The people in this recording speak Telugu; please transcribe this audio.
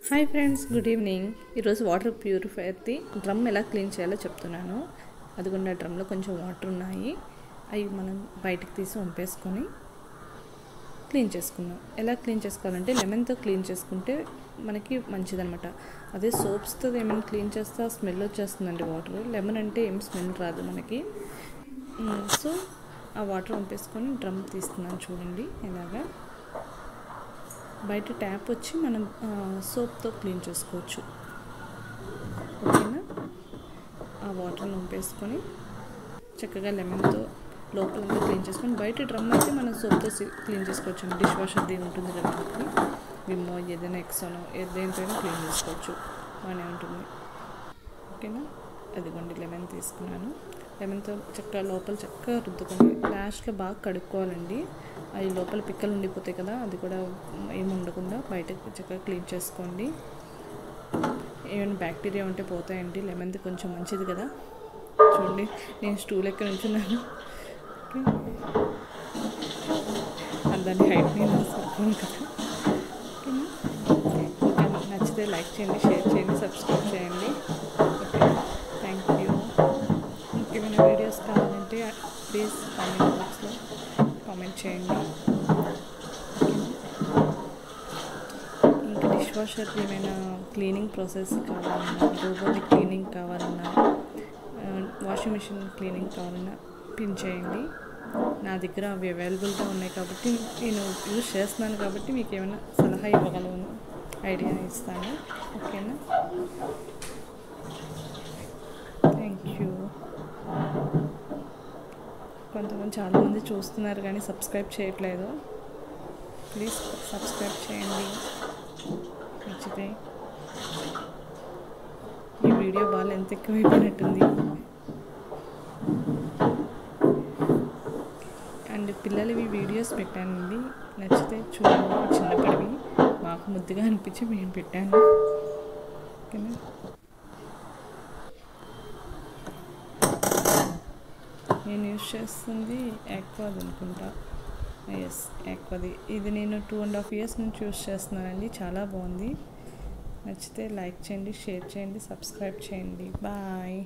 Hi friends, good evening. ఈరోజు వాటర్ ప్యూరిఫైయర్ది డ్రమ్ ఎలా క్లీన్ చేయాలో చెప్తున్నాను. అదిగోండి, ఆ డ్రమ్లో కొంచెం వాటర్ ఉన్నాయి. అవి మనం బయటికి తీసి వంపేసుకొని క్లీన్ చేసుకుందాం. ఎలా క్లీన్ చేసుకోవాలంటే లెమన్తో క్లీన్ చేసుకుంటే మనకి మంచిదనమాట. అదే సోప్స్తో ఏమైనా క్లీన్ చేస్తే స్మెల్ వచ్చేస్తుందండి వాటర్. లెమన్ అంటే ఏం స్మెల్ రాదు మనకి. సో ఆ వాటర్ వంపేసుకొని డ్రమ్ తీస్తున్నాను. చూడండి ఎలాగా. బయట ట్యాప్ వచ్చి మనం సోప్తో క్లీన్ చేసుకోవచ్చు. ఓకేనా? ఆ వాటర్ని వంపేసుకొని చక్కగా లెమన్తో లోపలంతా క్లీన్ చేసుకొని, బయట డ్రమ్ అయితే మనం సోప్తో క్లీన్ చేసుకోవచ్చు. డిష్ వాషర్ది ఉంటుంది కదా, విమ్మో ఏదైనా ఎక్సానో దేనిపైన క్లీన్ చేసుకోవచ్చు, బాగానే ఉంటుంది. ఓకేనా? అదిగోండి, లెమన్ తీసుకున్నాను. లెమన్తో చక్కగా లోపల చక్కగా రుద్దుకొని లాస్ట్లో బాగా కడుక్కోవాలండి. అవి లోపల పిక్కలు ఉండిపోతాయి కదా, అది కూడా ఏమి ఉండకుండా బయటకు చక్కగా క్లీన్ చేసుకోండి. ఏమైనా బ్యాక్టీరియా ఉంటే పోతాయండి. లెమన్ది కొంచెం మంచిది కదా. చూడండి, నేను స్టూల్ ఎక్కడ ఉంచున్నాను. దాని హైట్ నేను సరిపోను కదా. ఓకేనా? నచ్చితే లైక్ చేయండి, షేర్ చేయండి, సబ్స్క్రైబ్ చేయండి. Okay, thank you. ఇంకేమైనా వీడియోస్ కావాలంటే ప్లీజ్ కామెంట్ బాక్స్లో కామెంట్ చేయండి. ఇంకా డిష్ వాషర్ ఏమైనా క్లీనింగ్ ప్రాసెస్ కావాలన్నా, రోబోటిక్ క్లీనింగ్ కావాలన్నా, వాషింగ్ మిషన్ క్లీనింగ్ కావాలన్నా పిన్ చేయండి. నా దగ్గర అవి అవైలబుల్గా ఉన్నాయి కాబట్టి నేను యూజ్ చేస్తున్నాను కాబట్టి మీకు ఏమైనా సలహా ఇవ్వగలను, ఐడియా ఇస్తాను. ఓకేనా? Thank you. కొంతమంది చాలామంది చూస్తున్నారు కానీ సబ్స్క్రైబ్ చేయట్లేదు. ప్లీజ్ సబ్స్క్రైబ్ చేయండి. నచ్చితే ఈ వీడియో బాగా ఎంత ఎక్కువైపోయినట్టుంది. అండ్ పిల్లలవి వీడియోస్ పెట్టానండి, నచ్చితే చూడండి. చిన్నప్పటివి మాకు ముద్దుగా అనిపించి మేము పెట్టాను. ఓకేనా? నేను యూజ్ చేస్తుంది ఆక్వాది అనుకుంటా. ఎస్, ఆక్వాది. ఇది నేను 2.5 years నుంచి యూజ్ చేస్తున్నానండి. చాలా బాగుంది. నచ్చితే లైక్ చేయండి, షేర్ చేయండి, సబ్స్క్రైబ్ చేయండి. బాయ్.